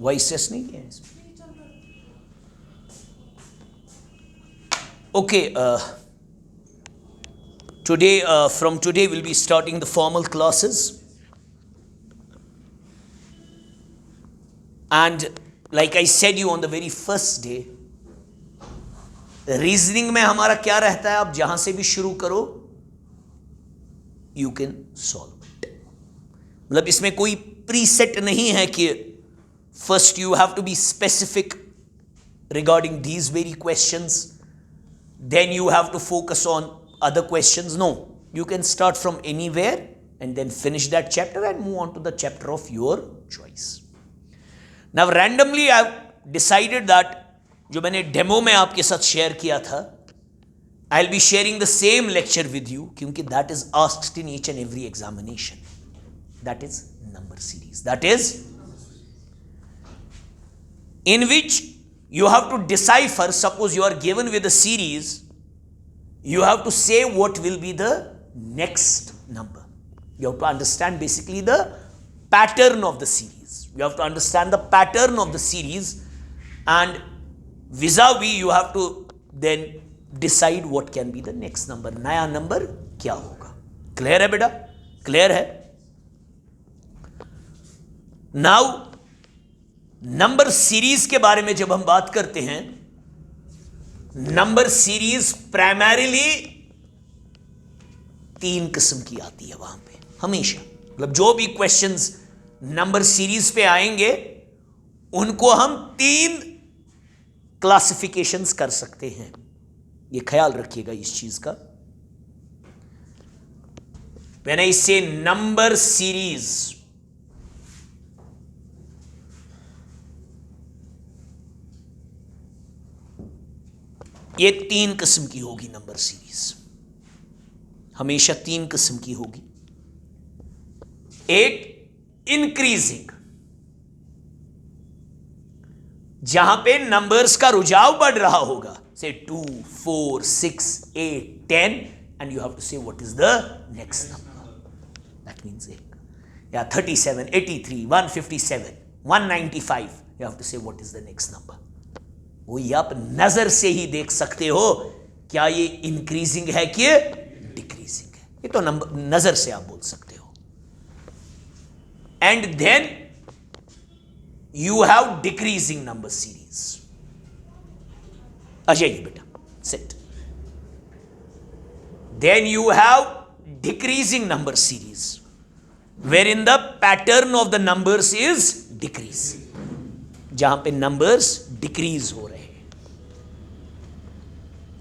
Voice test नहीं किया इसमें? Okay, today from today we'll be starting the formal classes, and like I said you on the very first day, reasoning में हमारा क्या रहता है, आप जहां से भी शुरू करो यू कैन सॉल्व इट. मतलब इसमें कोई प्रीसेट नहीं है कि first you have to be specific regarding these very questions, then you have to focus on other questions. No, you can start from anywhere and then finish that chapter and move on to the chapter of your choice. Now randomly I've decided that जो मैंने demo में आपके साथ share किया था, I'll be sharing the same lecture with you क्योंकि that is asked in each and every examination. That is number series. That is in which you have to decipher. Suppose you are given with a series, you have to say what will be the next number. You have to understand basically the pattern of the series. You have to understand the pattern of the series, and vis-a-vis you have to then decide what can be the next number. नया number क्या होगा. Clear है बेटा? Clear है? Now number series के बारे में जब हम बात करते हैं, नंबर सीरीज प्राइमरीली 3 किस्म की आती है वहां पे हमेशा. मतलब जो भी क्वेश्चंस नंबर सीरीज पे आएंगे उनको हम 3 क्लासिफिकेशंस कर सकते हैं. ये ख्याल रखिएगा इस चीज का. व्हेन आई से नंबर सीरीज, ये 3 किस्म की होगी. नंबर सीरीज हमेशा 3 किस्म की होगी. एक इंक्रीजिंग, जहां पे नंबर्स का रुझाव बढ़ रहा होगा, से 2, 4, 6, 8, 10, and you have to say what is the next number. That means या 37, 83, 157, 195, you have to say what is the next number. वो ये आप नजर से ही देख सकते हो क्या ये इंक्रीजिंग है कि डिक्रीजिंग है. ये तो नंबर नजर से आप बोल सकते हो. And then you have decreasing number series. आ जाइए बेटा, set. Then you have decreasing number series where in the pattern of the numbers is decrease, जहां पे नंबर्स डिक्रीज हो रहे हैं.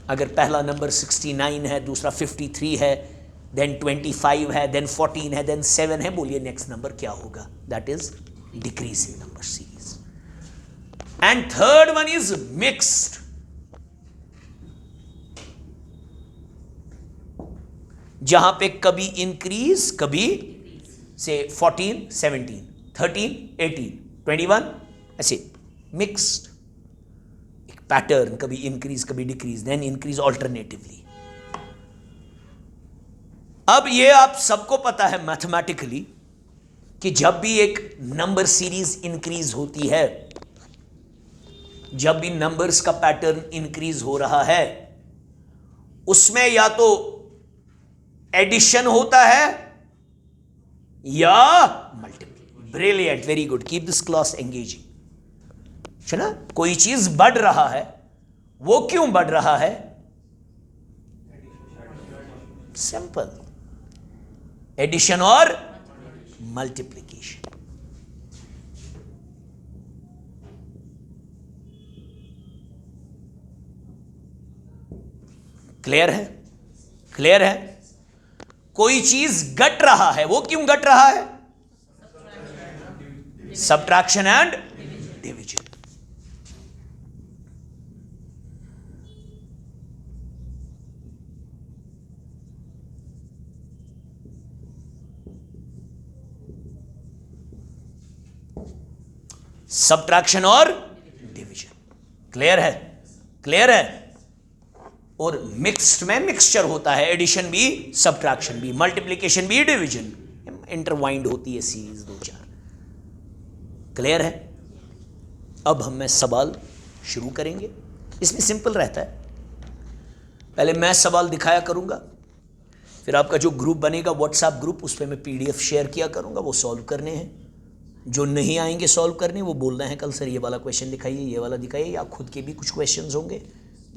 अगर पहला नंबर 69 है, दूसरा 53 है, देन 25 है, देन 14 है, देन 7 है, बोलिए नेक्स्ट नंबर क्या होगा. That is decreasing number series. And third one is mixed, जहां पे कभी इंक्रीज कभी से 14, 17, 13, 18, 21, ऐसे मिक्स्ड पैटर्न, कभी इंक्रीज कभी डिक्रीज, देन इंक्रीज ऑल्टरनेटिवली. अब ये आप सबको पता है मैथमेटिकली कि जब भी एक नंबर सीरीज इंक्रीज होती है, जब भी नंबर्स का पैटर्न इंक्रीज हो रहा है, उसमें या तो एडिशन होता है या multiplication. Brilliant, very good, keep this class engaging. है ना? कोई चीज बढ़ रहा है, वो क्यों बढ़ रहा है? सिंपल, एडिशन और मल्टीप्लिकेशन. क्लियर है? क्लियर है? कोई चीज घट रहा है, वो क्यों घट रहा है? Subtraction and division. सब्ट्रैक्शन और डिवीजन. क्लियर है? क्लियर है? और मिक्स्ड में मिक्सचर होता है, एडिशन भी सब्ट्रैक्शन भी, मल्टीप्लिकेशन भी डिवीजन, इंटरवाइंड होती है सीरीज 2-4. क्लियर है? अब मैं सवाल शुरू करेंगे। इसमें सिंपल रहता है, पहले मैं सवाल दिखाया करूंगा, फिर आपका जो ग्रुप बनेगा व्हाट्सएप ग्रुप, उस पर मैं पीडीएफ शेयर किया करूंगा, वो सॉल्व करने हैं। जो नहीं आएंगे सॉल्व करने, वो बोलना है कल सर ये वाला क्वेश्चन दिखाइए, ये वाला दिखाइए, या खुद के भी कुछ क्वेश्चंस होंगे,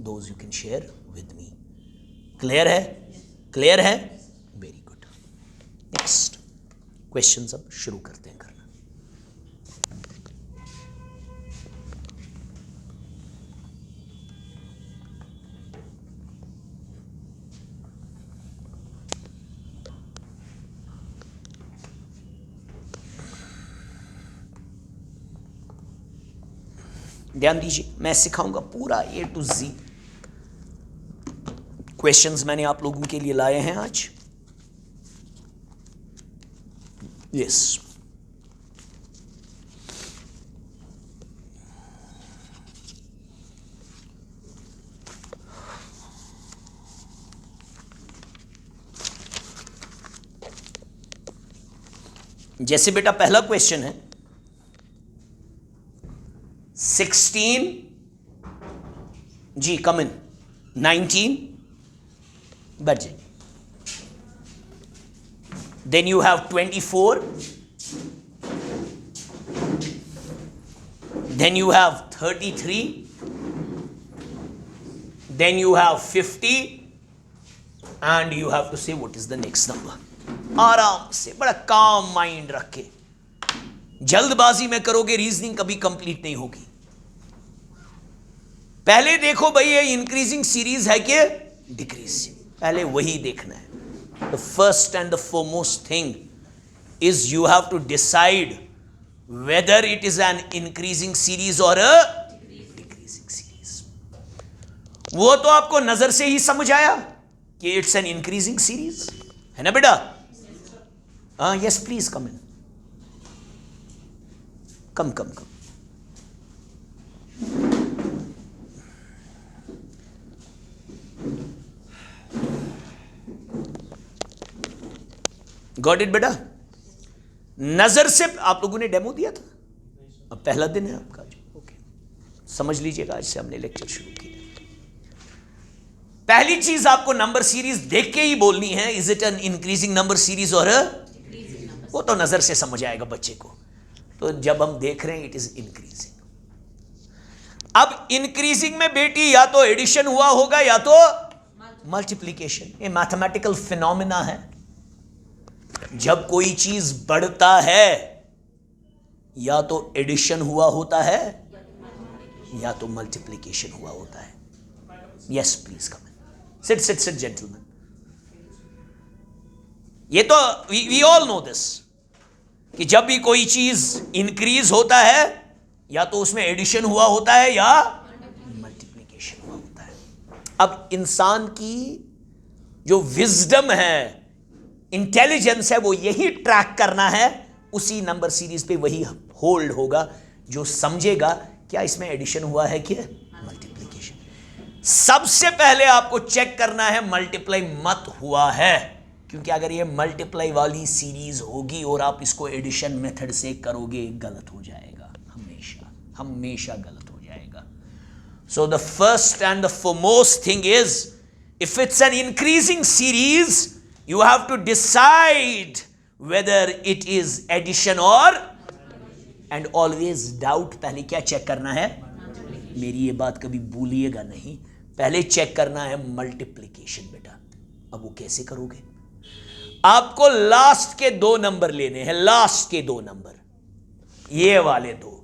those you can share with me. Clear है? क्लियर है? Very good. नेक्स्ट क्वेश्चंस अब शुरू करते हैं करना। ध्यान दीजिए, मैं सिखाऊंगा पूरा A to Z। क्वेश्चंस मैंने आप लोगों के लिए लाए हैं आज। यस, जैसे बेटा पहला क्वेश्चन है 16 जी कम इन 19 बैठ जाइए, then you have 24, then you have 33, then you have 50 and you have to say what is the next number. आराम से, बड़ा काम माइंड रख के, जल्दबाजी में करोगे रीजनिंग कभी कंप्लीट नहीं होगी। पहले देखो भाई ये इंक्रीजिंग सीरीज है कि डिक्रीजिंग, पहले वही देखना है। The first and the foremost thing is you have to decide whether it is an increasing series और अ डिक्रीजिंग सीरीज। वो तो आपको नजर से ही समझ आया कि इट्स एन इंक्रीजिंग सीरीज, है ना बेटा? हाँ, यस प्लीज कम इन, कम कम कम। गॉट इट बेटा? नजर से आप लोगों ने डेमो दिया था, अब पहला दिन है आपका। ओके, समझ लीजिएगा, आज से हमने लेक्चर शुरू किया। पहली चीज आपको नंबर सीरीज देख के ही बोलनी है, is it an increasing number series और वो तो नजर से समझ आएगा बच्चे को। तो जब हम देख रहे हैं इट इज इंक्रीजिंग। अब इंक्रीजिंग में बेटी या तो एडिशन हुआ होगा या तो मल्टीप्लिकेशन। ये मैथमेटिकल फिनोमिना है। जब कोई चीज बढ़ता है या तो एडिशन हुआ होता है या तो मल्टीप्लिकेशन हुआ होता है। Yes please come in, sit sit sit gentleman. ये तो वी ऑल नो दिस कि जब भी कोई चीज इंक्रीज होता है या तो उसमें एडिशन हुआ होता है या मल्टीप्लिकेशन हुआ होता है। अब इंसान की जो विजडम है, इंटेलिजेंस है, वो यही ट्रैक करना है, उसी नंबर सीरीज पे वही होल्ड होगा जो समझेगा क्या इसमें एडिशन हुआ है कि मल्टीप्लिकेशन। सबसे पहले आपको चेक करना है मल्टीप्लाई मत हुआ है, क्योंकि अगर ये मल्टीप्लाई वाली सीरीज होगी और आप इसको एडिशन मेथड से करोगे, गलत हो जाएगा, हमेशा हमेशा गलत हो जाएगा। So the first and the foremost thing is, if it's an increasing series you have to decide whether it is addition or, and always doubt। पहले क्या चेक करना है? मेरी ये बात कभी भूलिएगा नहीं, पहले चेक करना है मल्टीप्लिकेशन बेटा। अब वो कैसे करोगे? आपको लास्ट के दो नंबर लेने हैं, लास्ट के दो नंबर, ये वाले दो,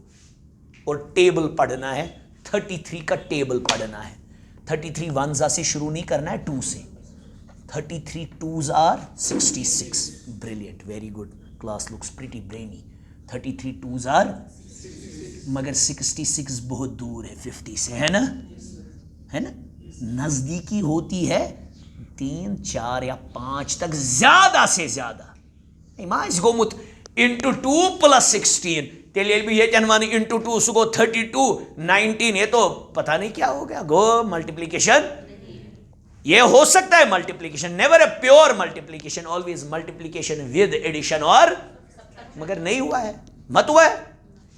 और टेबल पढ़ना है। 33 का टेबल पढ़ना है। 33 वंजा से शुरू नहीं करना है, 2 से। 33 2s are 66। Brilliant, very good. Class looks pretty brainy. 33 2s are, मगर 66 बहुत दूर है 50 से, है ना? है ना? नजदीकी होती है 3 4 या 5 तक, ज्यादा से ज्यादा। Mas gomut into 2 plus 16 तेलिए भी ये जनवानी into 2 सुगो 32 19, ये तो पता नहीं क्या हो गया। गो मल्टीप्लिकेशन, ये हो सकता है multiplication, never a pure multiplication, always multiplication with addition और, मगर नहीं हुआ है, मत हुआ है,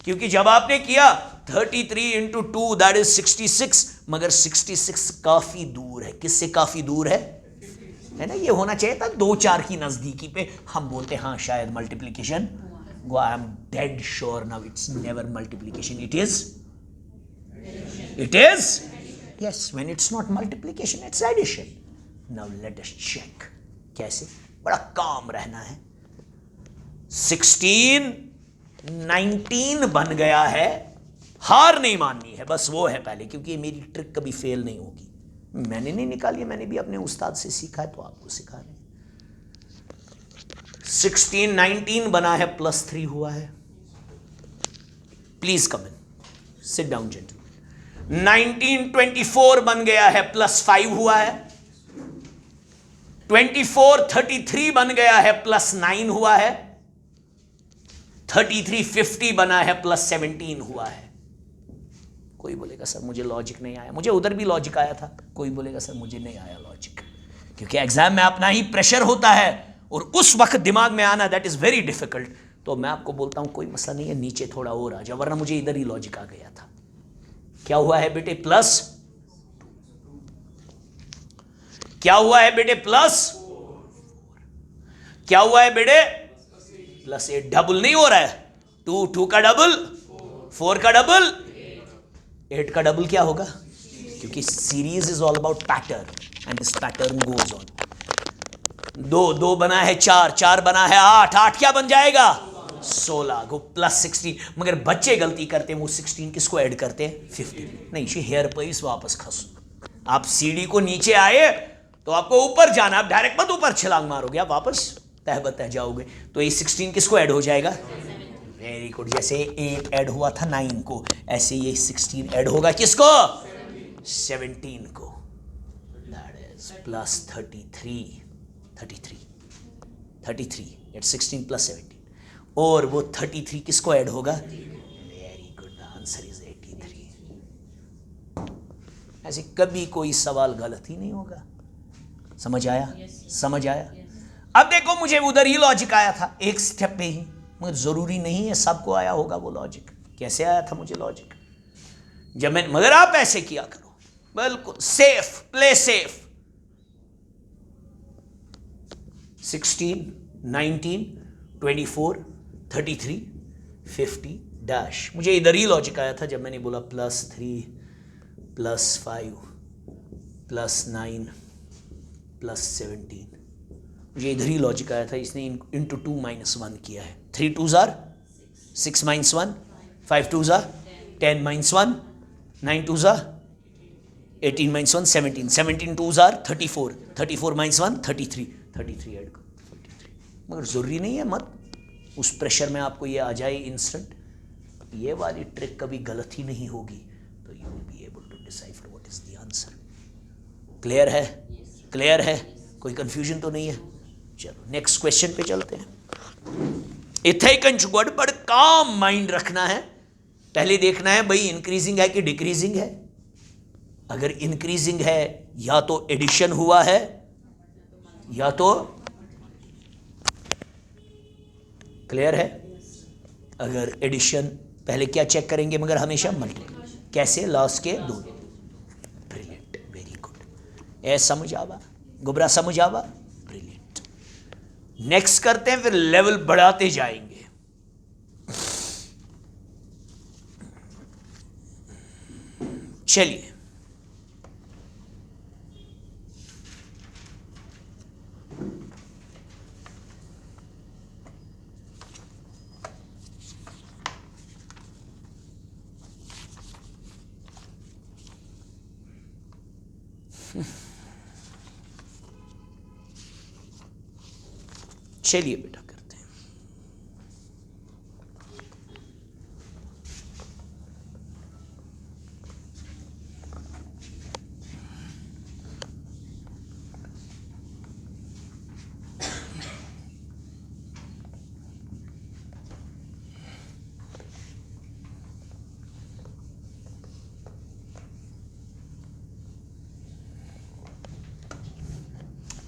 क्योंकि जब आपने किया 33 इंटू 2 दैट इज 66, मगर 66 काफी दूर है। किससे काफी दूर है ना? ये होना चाहिए था 2-4 की नजदीकी पे, हम बोलते हाँ शायद multiplication. I am dead sure now it's never multiplication, it is yes, when it's not multiplication it's addition. Now let us check कैसे, बड़ा काम रहना है। 16 19 बन गया है, हार नहीं माननी है, बस वो है पहले, क्योंकि ये मेरी ट्रिक कभी फेल नहीं होगी। मैंने नहीं निकाली, मैंने भी अपने उस्ताद से सीखा है, तो आपको सिखा रहे हैं। 16 19 बना है, +3 हुआ है। Please come in, sit down gentle. 19 24 बन गया है, +5 हुआ है। 24 33 बन गया है, +9 हुआ है। 33 50 बना है, +17 हुआ है। कोई बोलेगा सर मुझे लॉजिक नहीं आया, मुझे उधर भी लॉजिक आया था। कोई बोलेगा सर मुझे नहीं आया लॉजिक, क्योंकि एग्जाम में अपना ही प्रेशर होता है और उस वक्त दिमाग में आना दैट इज वेरी डिफिकल्ट। तो मैं आपको बोलता हूं कोई मसला नहीं है, नीचे थोड़ा और आ जाओ, वरना मुझे इधर ही लॉजिक आ गया था। क्या हुआ है बेटे? प्लस, क्या हुआ है बेटे? प्लस, क्या हुआ है बेटे? +8। डबल नहीं हो रहा है, 2 का डबल, 4 का डबल, 8 का डबल क्या होगा? क्योंकि series is all about pattern and this pattern goes on. 2 बना है 4 बना है 8 क्या बन जाएगा? 16 को +16। मगर बच्चे गलती करते हैं, वो 16 किसको ऐड करते हैं? 15। नहीं, हेयर पर इस वापस खसो। आप सीढ़ी को नीचे आए तो आपको ऊपर जाना, आप डायरेक्ट मत ऊपर छलांग मारोगे, आप वापस तह बतह जाओगे। तो ये 16 किसको ऐड हो जाएगा? Very good. जैसे 8 ऐड हुआ था 9 को, ऐसे ये 16 ऐड होगा किसको? 17 को। That is +33 it's 16 +17। और वो 33 किसको ऐड होगा? Very good, the answer is 83। ऐसे कभी कोई सवाल गलत ही नहीं होगा। समझ आया? समझ आया? अब देखो, मुझे उधर ही लॉजिक आया था एक स्टेप पे ही, मगर जरूरी नहीं है सबको आया होगा वो लॉजिक। कैसे आया था मुझे लॉजिक? जब मैं, मगर आप ऐसे किया करो, बिल्कुल सेफ, प्ले सेफ। 16 19 24 33 50 डैश। मुझे इधर ही लॉजिक आया था जब मैंने बोला +3 +5 +9 +17। मुझे इधर ही लॉजिक आया था, इसने इंटू 2 -1 किया है। 3 2s are 6 - 1, 5 2s are 10 - 1, 9 2s are 18 - 1 17, 17 2s are 34, 34 - 1 33 add करो 43। मगर ज़रूरी नहीं है, मत उस प्रेशर में आपको ये आ जाए इंस्टेंट। ये वाली ट्रिक कभी गलत ही नहीं होगी, तो you will be able to decipher what is the answer. Clear है? क्लियर है? कोई कंफ्यूजन तो नहीं है? चलो नेक्स्ट क्वेश्चन पे चलते हैं। इथे कंजुगेट पर काम माइंड रखना है। पहले देखना है भाई इंक्रीजिंग है कि डिक्रीजिंग है। अगर इंक्रीजिंग है, या तो एडिशन हुआ है या तो, क्लियर है? अगर एडिशन, पहले क्या चेक करेंगे? मगर हमेशा मल्टीप्लाई। कैसे? लास्ट के 2। Brilliant, very good. ए समझ आवा, गुबरा समझ आवा, ब्रिलियंट। नेक्स्ट करते हैं, फिर लेवल बढ़ाते जाएंगे। चलिए, चलिए बेटा करते हैं।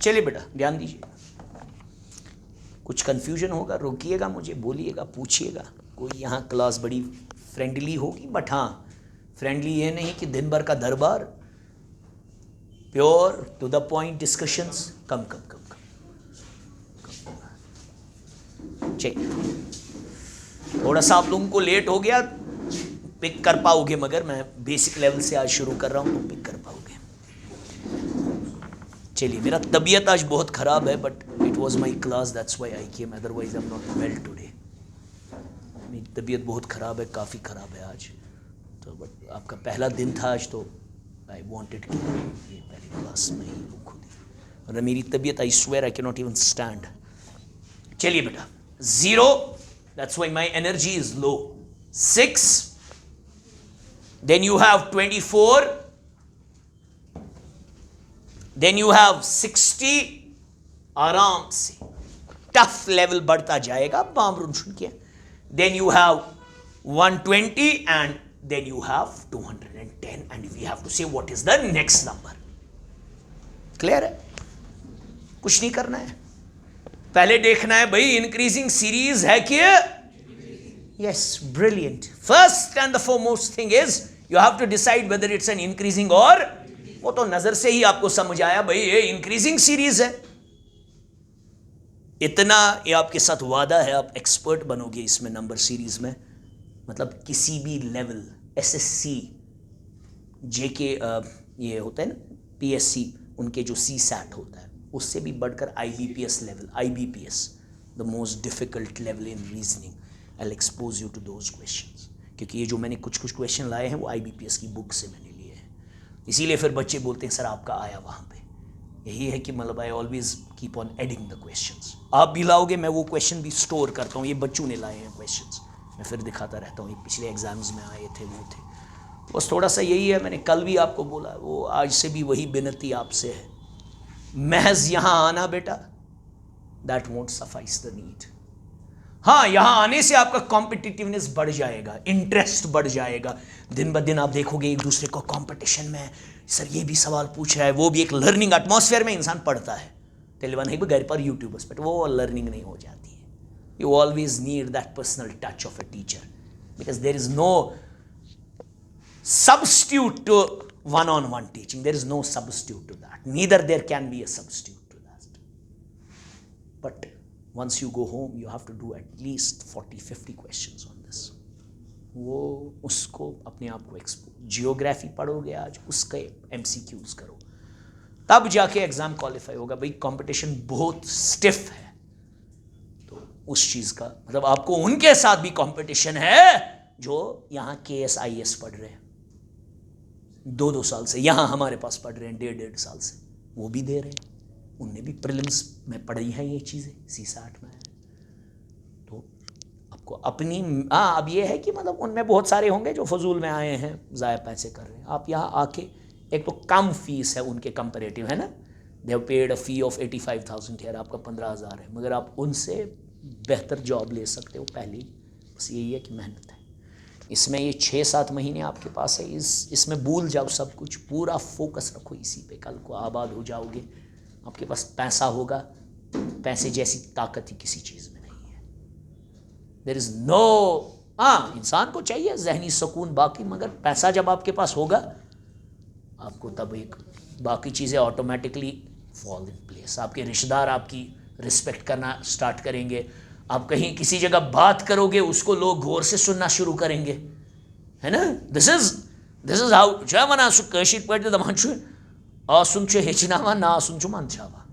चलिए बेटा ध्यान दीजिए। कुछ कंफ्यूजन होगा रोकिएगा, मुझे बोलिएगा, पूछिएगा। कोई यहाँ क्लास बड़ी फ्रेंडली होगी, बट हाँ फ्रेंडली ये नहीं कि दिन भर का दरबार, pure to the point discussions, कम कम कम कम। चलिए थोड़ा सा आप लोगों को लेट हो गया, पिक कर पाओगे, मगर मैं बेसिक लेवल से आज शुरू कर रहा हूं तो पिक कर पाओगे। चलिए, मेरा तबीयत आज बहुत ख़राब है, but it was my class, that's why I came, otherwise I am not well today. मेरी तबीयत बहुत ख़राब है, काफ़ी ख़राब है आज तो, बट आपका पहला दिन था आज तो आई वॉन्टेड कि ये पहली क्लास में ही लूँ खुद ही, और मेरी तबीयत I swear I can not even stand. चलिए बेटा, 0, that's why my energy is low. 6, then you have 24, then you have 60, आराम से टफ लेवल बढ़ता जाएगा, बामरुन सुन के। then you have 120 and then you have 210 and we have to say what is the next number. Clear है? कुछ नहीं करना है, पहले देखना है भाई इंक्रीजिंग सीरीज है कि yes, brilliant. First and the foremost thing is you have to decide whether it's an increasing or, वो तो नजर से ही आपको समझ आया भाई ये इंक्रीजिंग सीरीज है। इतना ये आपके साथ वादा है, आप एक्सपर्ट बनोगे इसमें नंबर सीरीज में, मतलब किसी भी लेवल, एसएससी, जेके, ये होता है ना पीएससी, उनके जो सी सैट होता है उससे भी बढ़कर IBPS level, IBPS the most difficult level in reasoning, I'll expose you to those questions, क्योंकि ये जो मैंने कुछ क्वेश्चन लाए हैं वो आईबीपीएस की बुक से मैंने लिए हैं, इसीलिए फिर बच्चे बोलते हैं सर आपका आया वहाँ पे। यही है कि मतलब I always keep on adding the questions. आप भी लाओगे, मैं वो क्वेश्चन भी स्टोर करता हूँ, ये बच्चों ने लाए हैं क्वेश्चंस, मैं फिर दिखाता रहता हूँ, ये पिछले एग्जाम्स में आए थे, वो थे। बस थोड़ा सा यही है, मैंने कल भी आपको बोला, वो आज से भी वही विनती आपसे है, महज यहाँ आना बेटा, that won't suffice the need. हाँ, यहां आने से आपका कॉम्पिटिटिवनेस बढ़ जाएगा, इंटरेस्ट बढ़ जाएगा, दिन ब दिन आप देखोगे एक दूसरे को कंपटीशन में, सर ये भी सवाल पूछ रहा है, वो भी, एक लर्निंग एटमॉस्फेयर में इंसान पढ़ता है। तेलवा नहीं घर पर यूट्यूबर्स, बट वो लर्निंग नहीं हो जाती है। You always need that personal touch of a teacher, because there is no substitute to one-on-one teaching. There is no substitute to that. Neither there can be a substitute to that. But once you go home, you have to do at least 40-50 questions on this. वो उसको अपने आप को geography पढ़ोगे आज, उसके MCQs करो, तब जाके एग्जाम क्वालिफाई होगा। भाई कंपटीशन बहुत स्टिफ है, तो उस चीज़ का मतलब आपको उनके साथ भी कंपटीशन है जो यहाँ KS IAS पढ़ रहे हैं 2-2 साल से, यहाँ हमारे पास पढ़ रहे हैं 1.5 साल से, वो भी दे रहे हैं, उनने भी प्रीलिम्स में पढ़ी हैं ये चीज़ें, C60 में है। तो आपको अपनी अब ये है कि मतलब उनमें बहुत सारे होंगे जो फजूल में आए हैं, ज़ाया पैसे कर रहे हैं। आप यहाँ आके, एक तो कम फीस है उनके कंपेरेटिव, है ना, they have paid a fee of 85,000 है, आपका 15,000 है, मगर आप उनसे बेहतर जॉब ले सकते हो पहले ही। बस यही है कि मेहनत है इसमें, ये 6-7 महीने आपके पास है, इसमें भूल जाओ सब कुछ, पूरा फोकस रखो इसी पे, कल को आबाद हो जाओगे, आपके पास पैसा होगा, पैसे जैसी ताकत ही किसी चीज़ में नहीं है। देयर इज़ नो, हाँ इंसान को चाहिए जहनी सुकून बाकी, मगर पैसा जब आपके पास होगा आपको, तब एक बाकी चीज़ें ऑटोमेटिकली फॉल इन प्लेस। आपके रिश्तेदार आपकी रिस्पेक्ट करना स्टार्ट करेंगे, आप कहीं किसी जगह बात करोगे उसको लोग गौर से सुनना शुरू करेंगे, है ना। दिस इज हाउ क्या वना कशीर पे दमान आसुन हेचनावा ना आसुन मंचावा,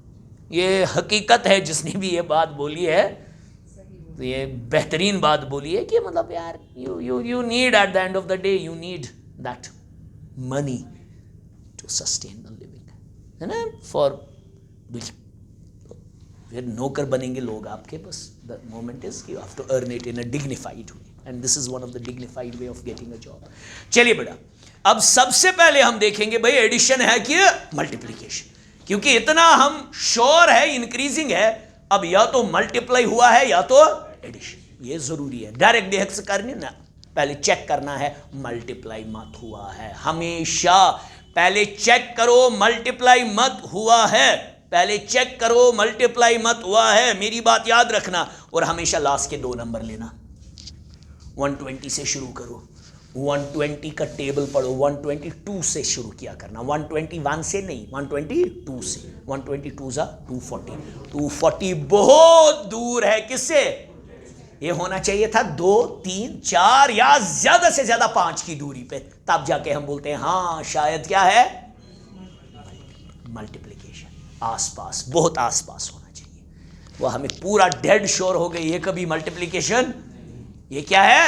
ये हकीकत है। जिसने भी ये बात बोली है तो ये बेहतरीन बात बोली है कि मतलब यार you need at the end of the day, you need that money to sustain the living, है ना, फॉर फिर नौकर बनेंगे लोग आपके, बस the moment is you have to earn it in a dignified way, and this is one of the dignified way of getting a job. चलिए बेटा, अब सबसे पहले हम देखेंगे भाई एडिशन है कि मल्टीप्लिकेशन, क्योंकि इतना हम श्योर है इंक्रीजिंग है, अब या तो मल्टीप्लाई हुआ है या तो एडिशन, ये जरूरी है। डायरेक्ट देख से करनी ना, पहले चेक करना है मल्टीप्लाई मत हुआ है, हमेशा पहले चेक करो मल्टीप्लाई मत हुआ है, पहले चेक करो मल्टीप्लाई मत हुआ है, मेरी बात याद रखना। और हमेशा लास्ट के 2 नंबर लेना, 120 से शुरू करो, 120 का टेबल पढ़ो, 122 से शुरू किया करना, 121 से नहीं, 122 से, 122 जा 240, 240 बहुत दूर है किससे? ये होना चाहिए था 2, 3, 4 या ज्यादा से ज्यादा 5 की दूरी पे, तब जाके हम बोलते हैं हाँ शायद क्या है, मल्टीप्लिकेशन। आसपास, बहुत आसपास होना चाहिए। वह हमें पूरा डेड श्योर हो गई ये कभी मल्टीप्लिकेशन, ये क्या है,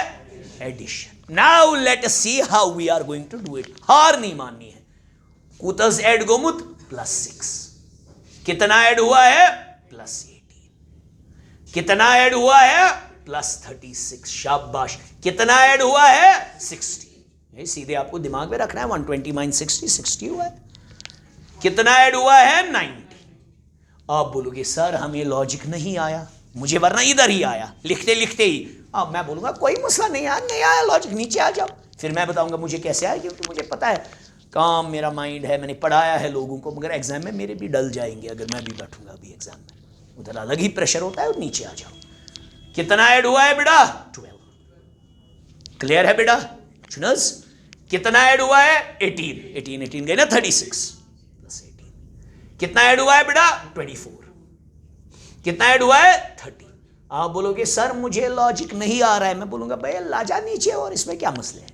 addition. Now let us see how we are going to do it. हार नहीं माननी है। कूतस ऐड गोमुत +6, कितना ऐड हुआ है, +18, कितना ऐड हुआ है, +36, शाबाश, कितना ऐड हुआ है, 60। ये सीधे आपको दिमाग में रखना है, 120 - 60, 60 हुआ है। कितना ऐड हुआ है, 90। आप बोलोगे सर हमें लॉजिक नहीं आया, मुझे वरना इधर ही आया लिखते लिखते ही। अब मैं बोलूंगा कोई मसला नहीं यार, नहीं आया लॉजिक, नीचे आ जाओ। फिर मैं बताऊंगा मुझे कैसे आया, क्योंकि मुझे पता है काम मेरा माइंड है, मैंने पढ़ाया है लोगों को, मगर एग्जाम में मेरे भी डल जाएंगे अगर मैं भी बैठूंगा अभी एग्जाम में, उधर अलग ही प्रेशर होता है। और नीचे आ जाओ, कितना ऐड हुआ है बेटा, 12। क्लियर है बेटा चुनस? कितना ऐड हुआ है, 18, 18 18 गए ना 36 +18। कितना ऐड हुआ है बेटा, 24। कितना ऐड हुआ है, 30। आप बोलोगे सर मुझे लॉजिक नहीं आ रहा है, मैं बोलूंगा भाई लाजा नीचे, और इसमें क्या मसले हैं।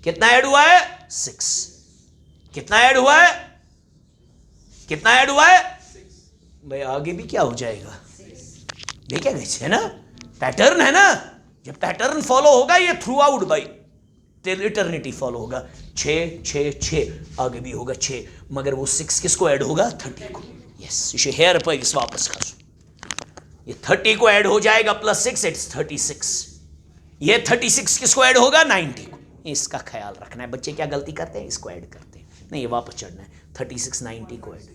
कितना ऐड हुआ है, 6। कितना ऐड हुआ है, कितना ऐड हुआ है, भाई आगे भी क्या हो जाएगा, देखिए है ना, पैटर्न है ना। जब पैटर्न फॉलो होगा ये through out by eternity follow होगा। 6 6 6 आगे भी होगा 6, मगर वो 6 किसको ऐड होगा, 30 को। यस इसे हेयर पर इस वापस कर, ये 30 को ऐड हो जाएगा +6, इट्स 36। ये 36 किसको ऐड होगा, 90 को। इसका ख्याल रखना है। बच्चे क्या गलती करते हैं, इसको ऐड करते हैं, नहीं ये वापस चढ़ना है, 36 90 को ऐड।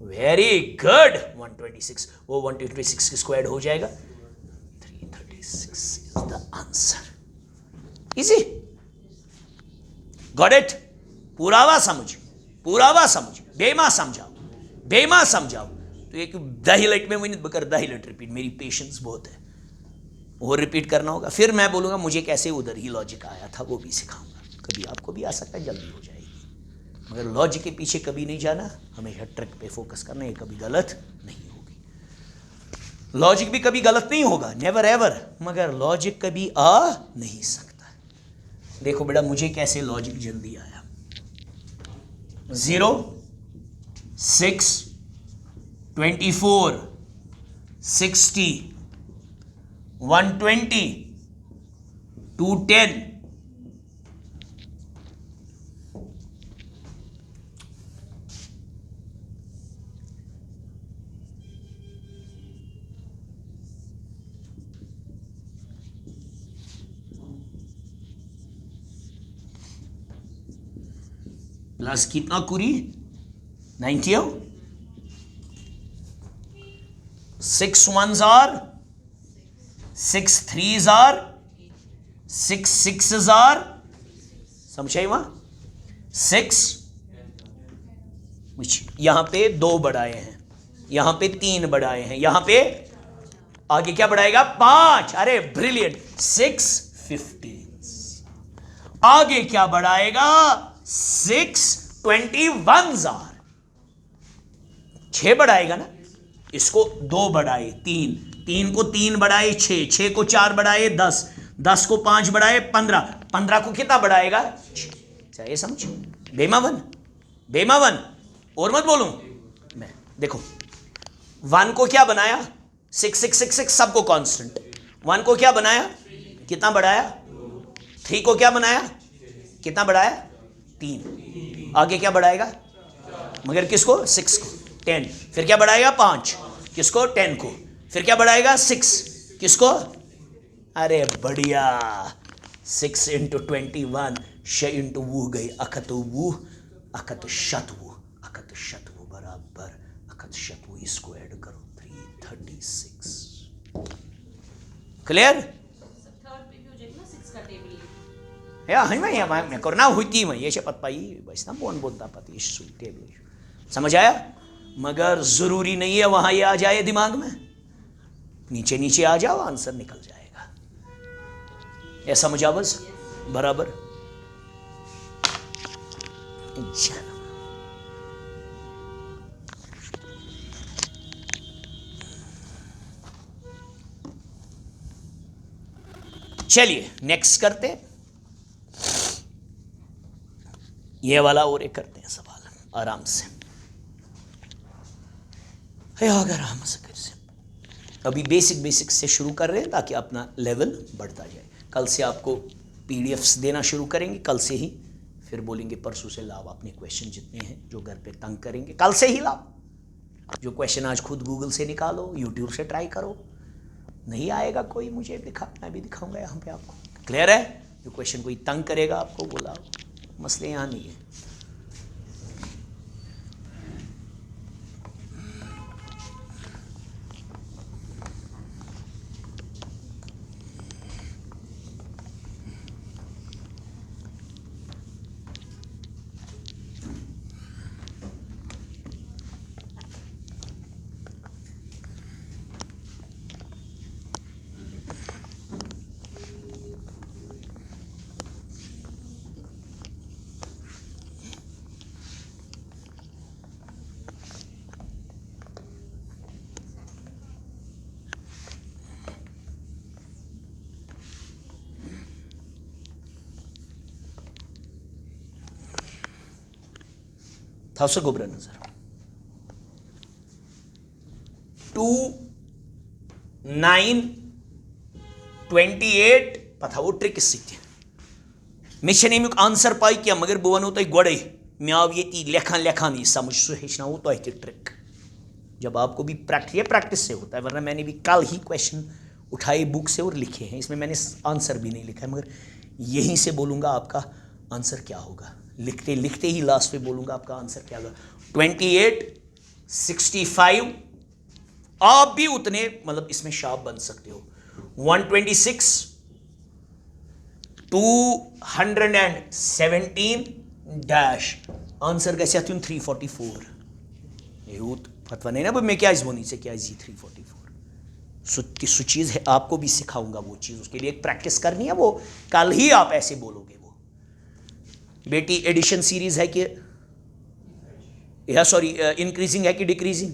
वेरी गुड, 126, वो 126 किसको ऐड हो जाएगा, 336 is the answer. Easy, got it? पुरावा समझ, पुरावा समझ, बेमा समझाओ, बेमा समझाओ। तो एक 10 लट में वही बकर 10 लट रिपीट, मेरी पेशेंस बहुत है, और रिपीट करना होगा। फिर मैं बोलूंगा मुझे कैसे उधर ही लॉजिक आया था, वो भी सिखाऊंगा। कभी आपको भी आ सकता है, जल्दी हो जाएगी, मगर लॉजिक के पीछे कभी नहीं जाना, हमेशा ट्रिक पे फोकस करना, ये कभी गलत नहीं होगी। लॉजिक भी कभी गलत नहीं होगा, नेवर एवर, मगर लॉजिक कभी आ नहीं सकता। देखो बेटा मुझे कैसे लॉजिक जल्दी आया, 0 6 24 60 120 210 प्लस कितना कुरी 90 हो, 6 1s are 6 3s are 6 6s are, समझाई वहां 6, यहां पे 2 बढ़ाए हैं, यहां पे 3 बढ़ाए हैं, यहां पे आगे क्या बढ़ाएगा, 5। अरे ब्रिलियंट, 6 15, आगे क्या बढ़ाएगा, 6 21s are, 6 बढ़ाएगा ना, इसको 2 बढ़ाए 3, 3 को 3 बढ़ाए 6, 6 को 4 बढ़ाए 10, 10 को 5 बढ़ाए 15, 15 को कितना बढ़ाएगा, 6। ये समझ, बेमावन, बेमावन, और मत बोलूं मैं। देखो 1 को क्या बनाया, 6 6 6 6 सबको कांस्टेंट, 1 को क्या बनाया, कितना बढ़ाया, 3 को क्या बनाया, कितना बढ़ाया, 3, आगे क्या बढ़ाएगा, मगर किसको, 6 को, 10, फिर क्या बढ़ाएगा, 5, किसको, 10 को, फिर क्या बढ़ाएगा, 6, किसको, अरे बढ़िया, 6 × 21 श इंटू वो गई अखत वो अखत शतवु, अखत शतवु बराबर अखत शतवु, इसको ऐड करो 336। क्लियर? या मैं करना हुई मैं ये पत पाई वैसा बोन बोलता पति टेबल, समझ आया? मगर जरूरी नहीं है वहां ये आ जाए दिमाग में, नीचे नीचे आ जाओ आंसर निकल जाएगा। ऐसा मुजावज बराबर। चलिए नेक्स्ट करते हैं, ये वाला और एक करते हैं सवाल आराम से, आराम से कर से। अभी बेसिक से शुरू कर रहे हैं ताकि अपना लेवल बढ़ता जाए। कल से आपको पीडीएफ्स देना शुरू करेंगे, कल से ही, फिर बोलेंगे परसों से लाओ अपने क्वेश्चन जितने हैं जो घर पे तंग करेंगे, कल से ही लाओ। जो क्वेश्चन आज खुद गूगल से निकालो, यूट्यूब से ट्राई करो, नहीं आएगा कोई मुझे दिखा, मैं भी दिखाऊंगा यहाँ पे आपको। क्लियर है? जो क्वेश्चन कोई तंग करेगा आपको वो लाओ, मसले यहाँ नहीं है। था उसे गुबरा नजर 2 9 28 पता वो ट्रिक मे अमुक आंसर पाई क्या, मगर बह वो तुम गोड़े मे आव ये लेखान लेखान समझ सो हेचना तुह ट्रिक। जब आपको भी प्रैक्टिस से होता है, वरना मैंने भी कल ही क्वेश्चन उठाए बुक से और लिखे हैं, इसमें मैंने आंसर भी नहीं लिखा है, मगर यहीं से बोलूँगा आपका आंसर क्या होगा, लिखते लिखते ही लास्ट पे बोलूँगा आपका आंसर क्या होगा। 28 65 आप भी उतने मतलब इसमें शार्प बन सकते हो। 126 217 डैश आंसर गया 344 यूथ फतवा नहीं ना मैं क्या बोनी से क्या जी 344 सु चीज़ है, आपको भी सिखाऊंगा वो चीज़, उसके लिए एक प्रैक्टिस करनी है, वो कल ही आप ऐसे बोलोगे। वो बेटी एडिशन सीरीज है कि या सॉरी इंक्रीजिंग है कि डिक्रीजिंग,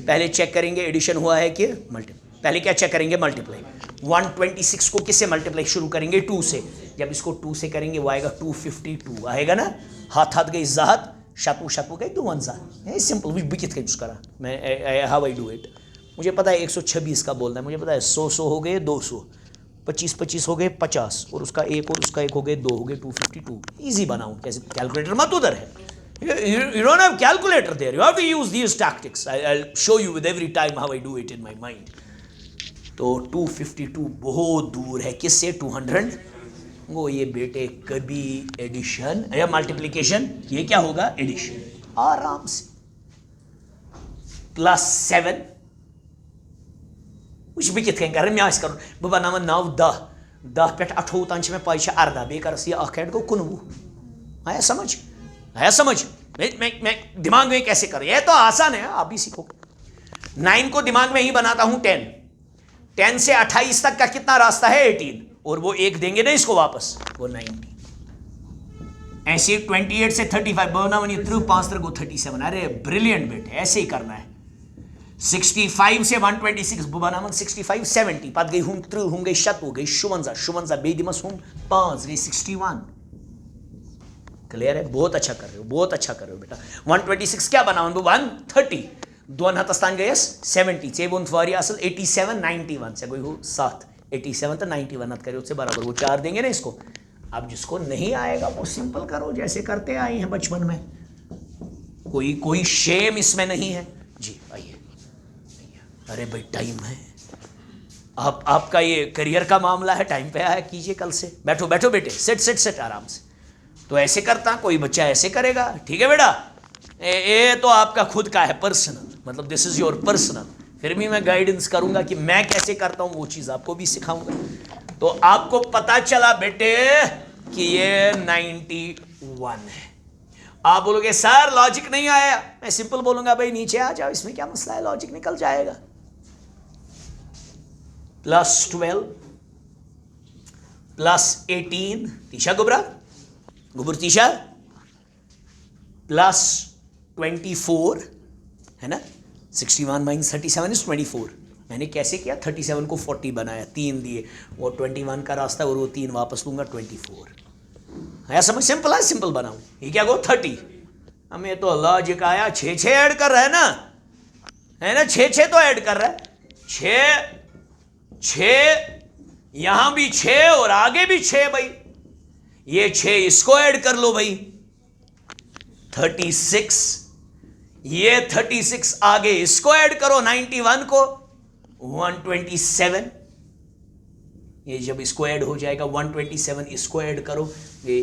पहले चेक करेंगे एडिशन हुआ है कि मल्टीप्लाई, पहले क्या चेक करेंगे मल्टीप्लाई। 126 को किससे मल्टीप्लाई शुरू करेंगे 2 से, जब इसको 2 से करेंगे वो आएगा 252 आएगा ना, हाथ गई ज़ात शतु गई 2 1 सिंपल वो बिकित करा मैं हाउ आई डू इट। मुझे पता है 126 का बोलना है, मुझे पता है 100 हो गए 200, 25 हो गए 50 और उसका एक हो गए 2 हो गए 252। ईजी बनाऊँ कैसे, कैलकुलेटर मत उधर है, you don't have calculator there, you have to use these tactics. I'll show you with every time how I do it in my mind. तो 252 बहुत दूर है किससे 200, वो ये बेटे कभी एडिशन या मल्टीप्लिकेशन, ये क्या होगा एडिशन आराम से। +7 कुछ भी कित कर मैं करूँ बह बना 9 10 10 पे 28 तान में पाई अर्धा बे कर ऐड गो 19 आया समझ, आया समझ। मैं दिमाग में कैसे करें, ये तो आसान है, आप भी सीखो। 9 को दिमाग में ही बनाता हूं 10 से 28 तक का कितना रास्ता है 18, और वो एक देंगे ना इसको वापस वो 90। ऐसे 28 से 35 बोना वनी 5 को 37। अरे ब्रिलियंट बेटे, ऐसे ही करना है। 65 से 126 बुबाना 65 70 पत गई हम 3 हम गई 7 गई 57 बे दिमस हम 5 गई 61। क्लियर है, बहुत अच्छा कर रहे हो, बहुत अच्छा कर रहे हो बेटा। 126 क्या बनावन 130 दोन हतस्तान गए 70 चे बोन फवारी असल 87 91 से कोई हो 7 87 तो 91 हत करे उससे बराबर वो 4 देंगे ना इसको। अब जिसको नहीं आएगा वो सिंपल करो जैसे करते आए हैं बचपन में, कोई शेम इसमें नहीं है जी। आइए, अरे भाई टाइम है, आपका ये करियर का मामला है, टाइम पे आया कीजिए कल से। बैठो बैठो बेटे, सेट आराम से। तो ऐसे करता कोई बच्चा ऐसे करेगा, ठीक है बेटा, ये तो आपका खुद का है पर्सनल, मतलब दिस इज योर पर्सनल। फिर भी मैं गाइडेंस करूंगा कि मैं कैसे करता हूं, वो चीज आपको भी सिखाऊंगा। तो आपको पता चला बेटे कि ये 91 है। आप बोलोगे सर लॉजिक नहीं आया, मैं सिंपल बोलूंगा भाई नीचे आ जाओ, इसमें क्या मसला है, लॉजिक निकल जाएगा। +12 प्लस 18 तीशा गुबरा गुबर तीशा प्लस 24 है ना, 61 माइनस 37 इज 24। मैंने कैसे किया, 37 को 40 बनाया, 3 दिए, वो 21 का रास्ता और वो 3 वापस लूंगा, 24 है। समझ सिंपल है, सिंपल बनाऊं, ये क्या गो 30। हमें तो लॉजिक आया, 6 ऐड कर रहा है ना, है ना, 6 तो ऐड कर रहा है, 6 यहां भी 6 और आगे भी 6 भाई, ये 6 इसको ऐड कर लो भाई, 36, ये 36 आगे इसको ऐड करो 91 को, 127, ये जब इसको ऐड हो जाएगा 127, इसको ऐड करो, ये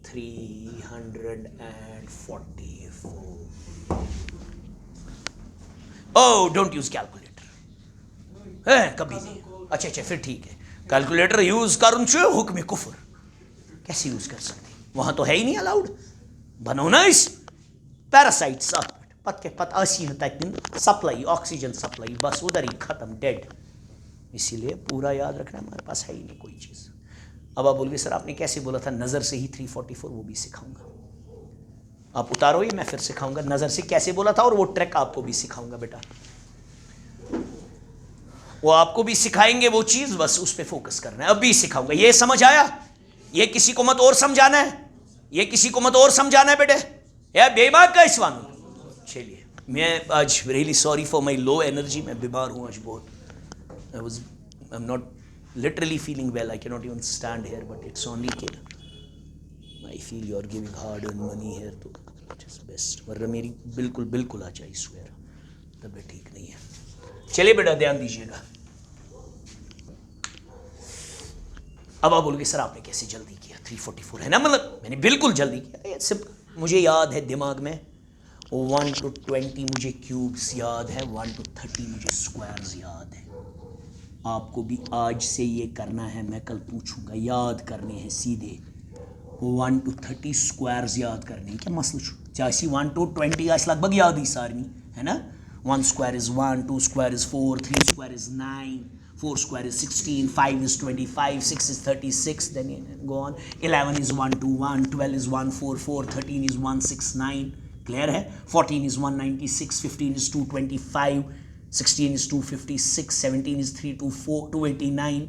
344। ओह डोंट यूज कैलकुलेटर, है कभी नहीं। अच्छा फिर ठीक है, कैलकुलेटर यूज करूं छो हुक्म कुफर, कैसे यूज कर सकते, वहां तो है ही नहीं अलाउड। बनो ना इस पैरासाइट पत के पत आसी है तक सप्लाई, ऑक्सीजन सप्लाई, बस उधर ही खत्म, डेड। इसीलिए पूरा याद रखना, हमारे पास है ही नहीं कोई चीज़। अब आप बोलोगे सर आपने कैसे बोला था नज़र से ही 344, वो भी सिखाऊंगा, आप उतारो ये, मैं फिर सिखाऊंगा नज़र से कैसे बोला था, और वो ट्रैक आपको भी सिखाऊंगा बेटा, वो आपको भी सिखाएंगे वो चीज़, बस उस पर फोकस करना है, अब भी सिखाऊंगा। ये समझ आया, ये किसी को मत और समझाना है, ये किसी को मत और समझाना है बेटे, या बेबाक का इसवान। चलिए, मैं आज really sorry for my low energy, मैं बीमार हूँ आज बहुत, I am not literally feeling well, I can not even stand here, but it's only के I feel you are giving hard earn money here, तो इट इज़ बेस्ट, वरना मेरी बिल्कुल आ जाए स्वेयर, तबीयत ठीक नहीं है। चलिए बेटा ध्यान दीजिएगा। अब आप बोलोगे सर आपने कैसे जल्दी किया, 344 है ना, मतलब मैंने बिल्कुल जल्दी किया, सिर्फ मुझे याद है दिमाग में 1 to 20 मुझे क्यूब्स याद है, 1 to 30 मुझे स्क्वायर्स याद है। आपको भी आज से ये करना है, मैं कल पूछूंगा, याद करने हैं सीधे 1 to 30 स्क्वायर्स याद करने हैं, क्या मसला चाहे 1 to 20 आज लगभग याद ही सारनी है ना। 1 square is 1, 2 square is 4, 3 square is 9, 4 square is 16, 5 is 25, 6 is 36, then go on, 11 is 121, 12 is 144, 13 is 169, clear है, 14 is 196, 15 is 225, 16 is 256, 17 is 289,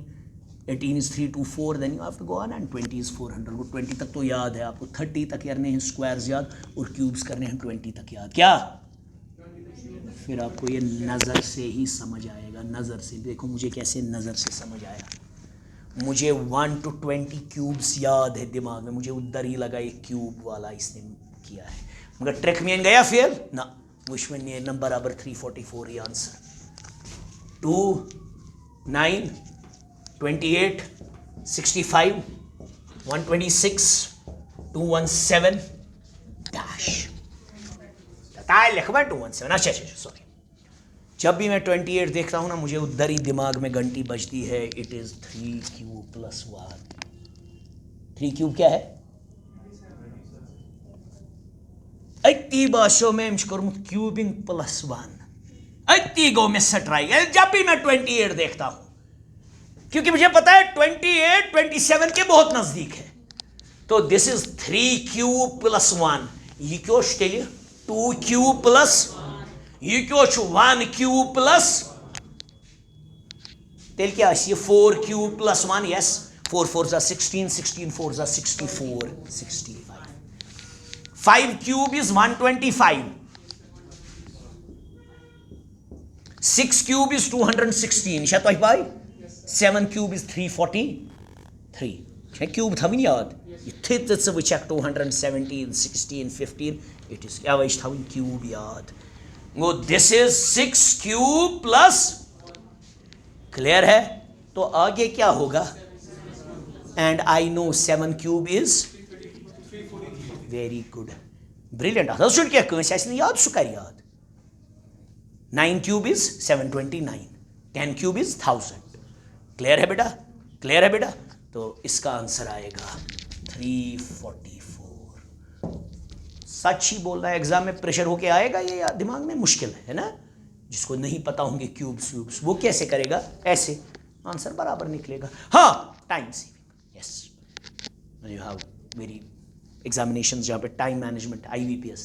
18 is 324, then you have to go on, and 20 is 400। वो 20 तक तो याद है आपको, 30 तक करने हैं स्क्वायर्स याद, और क्यूब्स करने हैं 20 तक याद, क्या फिर आपको ये नज़र से ही समझ आएगा। नज़र से देखो मुझे कैसे नज़र से समझ आया, मुझे 1 to 20 क्यूब्स याद है दिमाग में, मुझे उधर ही लगा एक क्यूब वाला इसने किया है, मगर ट्रिक में गया फेल ना, विश्वन ने नंबर बराबर 344 ही आंसर। 2 9 28 65 126 217 डैश लिखवा 217। अच्छा सॉरी, जब भी मैं 28 देखता हूँ ना, मुझे उधर ही दिमाग में घंटी बजती है, it is 3 cube plus 1। 3 cube क्या है, अति भाषो में क्यूबिंग प्लस 1, अति गो में सट्राई है जब भी मैं 28 देखता हूँ, क्योंकि मुझे पता है 28 27 के बहुत नजदीक है। तो दिस इज 3 क्यूब प्लस 1, ये क्यों स्टेलिए 2 क्यूब प्लस, ये क्यों 1 क्यूब प्लस, तेल क्या ये 4 cube plus 1, yes 4 4 16, 16 4 64 65, 5 cube is 125, 6 cube is 216, शायद तो भाई 7 क्यूब इज 343, क्यूब था नहीं याद, ये चेक 217 16 15, इट इज क्या वही था क्यूब याद, वो this is 6 cube plus, clear है। तो आगे क्या होगा, and I know 7 cube is very good brilliant, क्या कैसे याद सुकर याद, 9 cube is 729, 10 cube is 1000, clear है बेटा, क्लियर है बेटा। तो इसका आंसर आएगा 344। सच ही बोल रहा है, एग्जाम में प्रेशर होके आएगा ये, या दिमाग में मुश्किल है ना, जिसको नहीं पता होंगे क्यूब्स व्यूब्स वो कैसे करेगा, ऐसे आंसर बराबर निकलेगा। हाँ time saving, yes, you have very examinations जहाँ पे टाइम मैनेजमेंट, IBPS,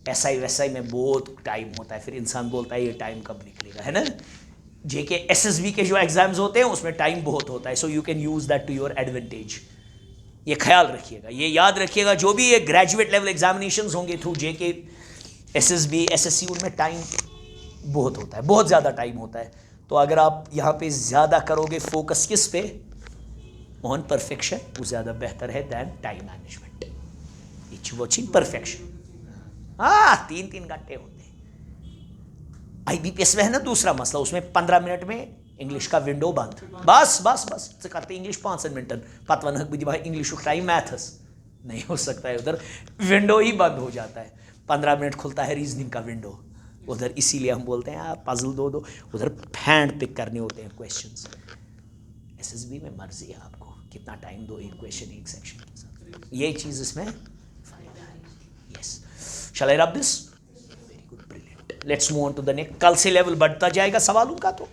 SI वैसाई में बहुत टाइम होता है, फिर इंसान बोलता है ये टाइम कब निकलेगा, है ना। JK SSB के जो एग्जाम्स होते हैं उसमें टाइम बहुत होता है, so you can use that to your advantage. ये ख्याल रखिएगा, ये याद रखिएगा, जो भी ये ग्रेजुएट लेवल एग्जामिनेशंस होंगे थ्रू JK SSB SSC, उनमें टाइम बहुत होता है, बहुत ज़्यादा टाइम होता है। तो अगर आप यहाँ पे ज़्यादा करोगे फोकस किस पे, ऑन परफेक्शन, वो ज़्यादा बेहतर है than time management. It's watching perfection. हाँ, 3-3 घंटे होते हैं। IBPS में है ना दूसरा मसला, उसमें 15 मिनट में इंग्लिश का विंडो बंद, बस बस बस करते इंग्लिश 5 मिनट पतवन हक भी इंग्लिश टाइम मैथस नहीं हो सकता है, उधर विंडो ही बंद हो जाता है। 15 मिनट खुलता है रीजनिंग का विंडो उधर, इसीलिए हम बोलते हैं आप पजल दो उधर हैंड पिक करने होते हैं क्वेश्चंस। SSB में मर्जी है आपको कितना टाइम दो एक क्वेश्चन एक सेक्शन के साथ, ये चीज़ इसमें फायदा है। Yes, shall I rub this? Very good, brilliant, let's move on to the next. कल से लेवल बढ़ता जाएगा सवालों का। तो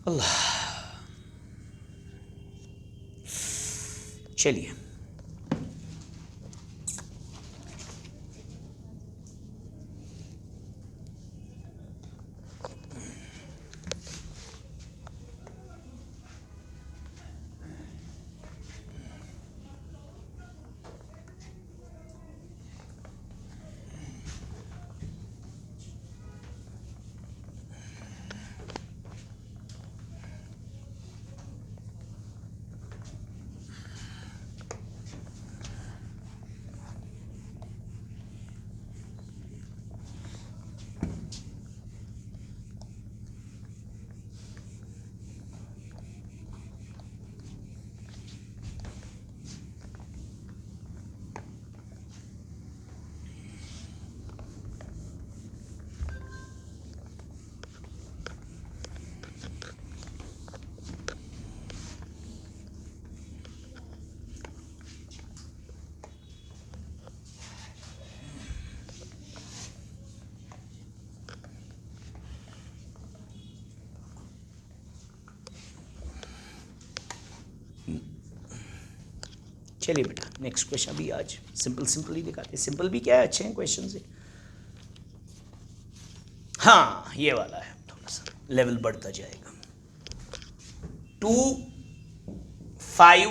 अल्लाह, चलिए चलिए बेटा, नेक्स्ट क्वेश्चन। अभी आज सिंपल ही दिखाते हैं। सिंपल भी क्या है, अच्छे हैं क्वेश्चन से। हाँ, ये वाला है, थोड़ा सा लेवल बढ़ता जाएगा। 2, 5,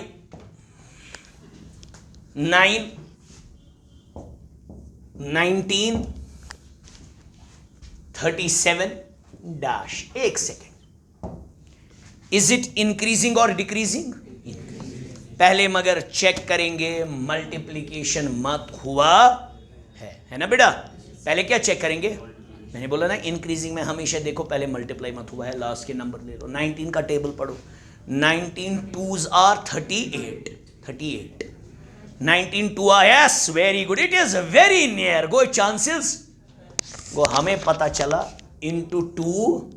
9, 19, 37 डैश, एक सेकेंड। इज इट इंक्रीजिंग और डिक्रीजिंग? पहले मगर चेक करेंगे मल्टीप्लिकेशन मत हुआ है ना बेटा। पहले क्या चेक करेंगे, मैंने बोला ना इंक्रीजिंग में हमेशा देखो पहले मल्टीप्लाई मत हुआ है, लास्ट के नंबर ले लो। 19 का टेबल पढ़ो, 19 2s are 38। 19 2 are, yes very good, it is very near, go chances वो हमें पता चला इंटू 2,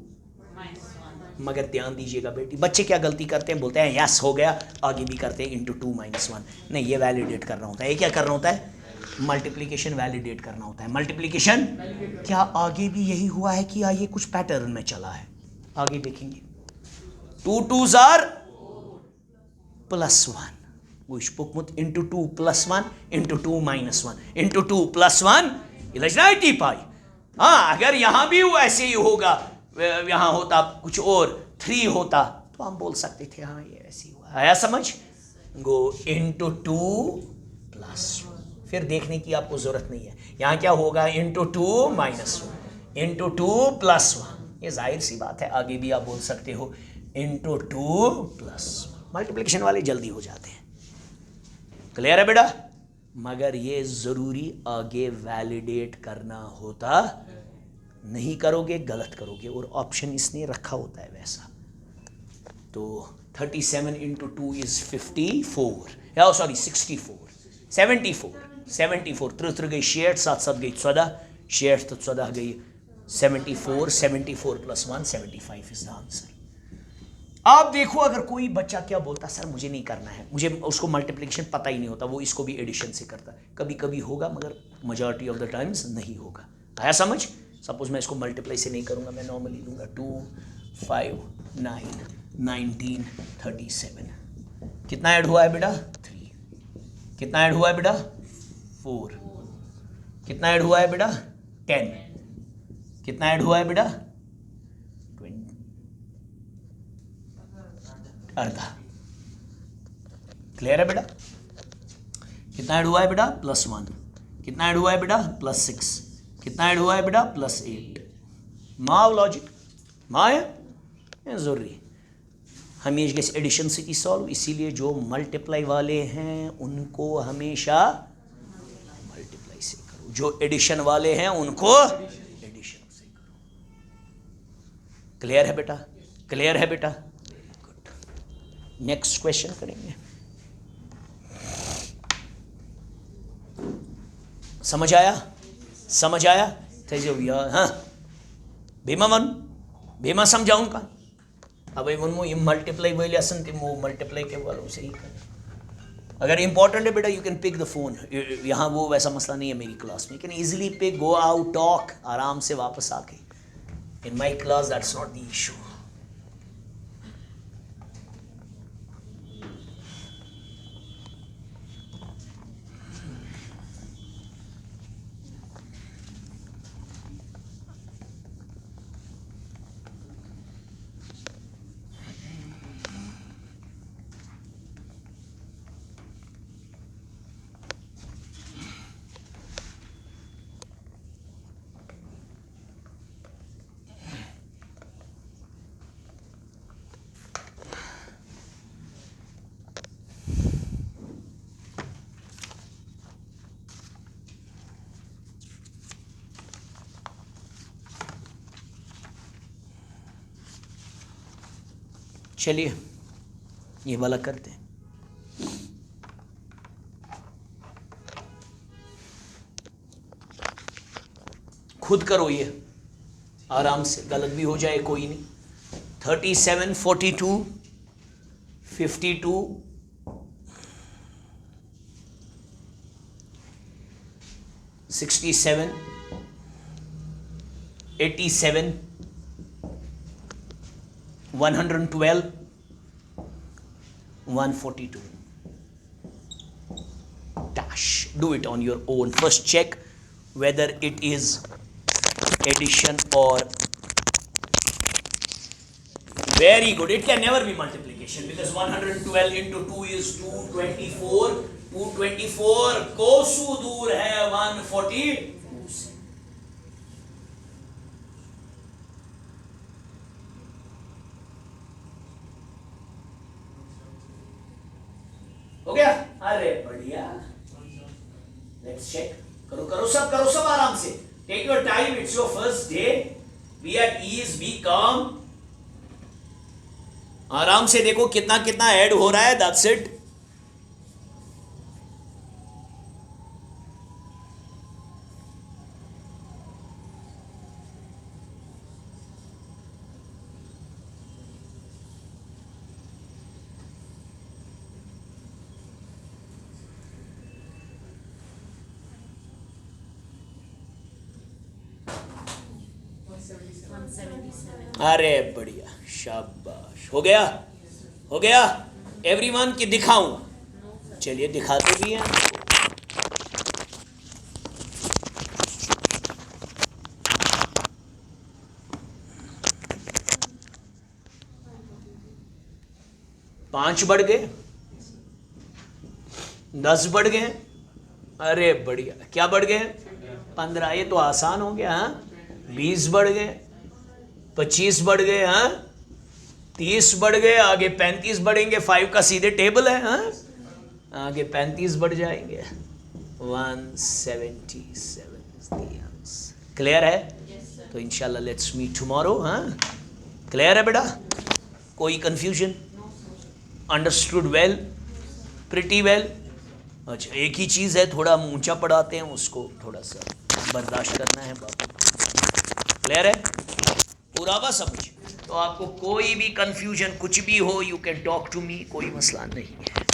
मगर ध्यान दीजिएगा बेटी, बच्चे क्या गलती करते हैं, बोलते हैं यस हो गया, आगे भी करते हैं इंटू 2 - 1। नहीं, ये वैलिडेट करना होता है। ये क्या करना होता है, मल्टीप्लिकेशन वैलिडेट करना होता है। मल्टीप्लिकेशन क्या आगे भी यही हुआ है कि ये कुछ पैटर्न में चला है, आगे देखेंगे। 2 2s आर +1, वो स्पुकमुत इंटू 2 +1 इंटू 2 -1 इंटू 2 +1 इलाजनाइटी पाई। हाँ, अगर यहां भी वो ऐसे ही होगा, यहाँ होता कुछ और 3 होता तो हम बोल सकते थे हाँ ये ऐसी हुआ, आया समझ। गो इंटू 2 +1, फिर देखने की आपको जरूरत नहीं है। यहाँ क्या होगा, इंटू 2 -1 इंटू 2 +1, ये जाहिर सी बात है। आगे भी आप बोल सकते हो इंटू 2 +1। मल्टीप्लिकेशन वाले जल्दी हो जाते हैं, क्लियर है बेटा। मगर ये जरूरी आगे वैलिडेट करना होता, नहीं करोगे गलत करोगे, और ऑप्शन इसने रखा होता है वैसा। तो 37 इंटू 2 इज 54, या सॉरी 64, 74 त्र गई 66, 7 गई 14, 66 तो 14 गई 74 + 1 75 इज द आंसर। आप देखो, अगर कोई बच्चा क्या बोलता, सर मुझे नहीं करना है, मुझे उसको मल्टीप्लिकेशन पता ही नहीं होता, वो इसको भी एडिशन से करता, कभी कभी होगा मगर मेजॉरिटी ऑफ द टाइम्स नहीं होगा। आया समझ। सपोज मैं इसको मल्टीप्लाई से नहीं करूँगा, मैं नॉर्मली लूँगा 2, 5, 9, 19, 37। कितना ऐड हुआ है बेटा? 3। कितना ऐड हुआ है बेटा? 4। कितना ऐड हुआ है बेटा? 10। कितना ऐड हुआ है बेटा? 20, आधा। क्लियर है बेटा? कितना ऐड हुआ है बेटा? +1। कितना ऐड हुआ है बेटा? +6। कितना ऐड हुआ है बेटा? +8। माँ लॉजिक माँ है जरूरी हमेशा गैस एडिशन से सॉल्व, इसीलिए जो मल्टीप्लाई वाले हैं उनको हमेशा मल्टीप्लाई से करो, जो एडिशन वाले हैं उनको एडिशन से करो। क्लियर है बेटा? क्लियर है बेटा? गुड। नेक्स्ट क्वेश्चन करेंगे। समझ आया? समझ आया? हाँ भीमा समझाऊं का? अब ये मल्टीप्लाई वाले असन थे, वो मल्टीप्लाई के वालों से ही कर। अगर इंपॉर्टेंट है बेटा you can pick the phone, यहाँ वो वैसा मसला नहीं है मेरी क्लास में, you can easily pick, go out, talk आराम से वापस आके। In my class that's not the issue. चलिए ये वाला करते हैं। खुद करो ये आराम से, गलत भी हो जाए कोई नहीं। 37, 42, 52, 67, 87, 112, 142. Dash. Do it on your own. First check whether it is addition or. Very good. It can never be multiplication because 112 into 2 is 224. 224 कोसों दूर है 142 से। हो गया? अरे बढ़िया। Let's check. करो सब आराम से। Take your time, it's your first day. Be at ease, be calm. आराम से देखो कितना कितना ऐड हो रहा है, दैट्स इट। अरे बढ़िया, शाबाश। हो गया? हो गया? एवरीवन की दिखाऊं? चलिए दिखाते भी हैं। पांच बढ़ गए, 10 बढ़ गए। अरे बढ़िया। क्या बढ़ गए? 15। ये तो आसान हो गया। हाँ, 20 बढ़ गए, 25 बढ़ गए, हाँ 30 बढ़ गए, आगे 35 बढ़ेंगे। 5 का सीधे टेबल है, हाँ आगे 35 बढ़ जाएंगे। 177। क्लियर है? तो इंशाल्लाह लेट्स मीट टुमारो। हाँ क्लियर है बेटा? कोई confusion? Understood well? Pretty well? अच्छा, एक ही चीज़ है, थोड़ा ऊंचा पढ़ाते हैं, उसको थोड़ा सा बर्दाश्त करना है बाबू। क्लियर है? पूरा बस समझ। तो आपको कोई भी कंफ्यूजन कुछ भी हो, you can talk to me, कोई मसला नहीं है।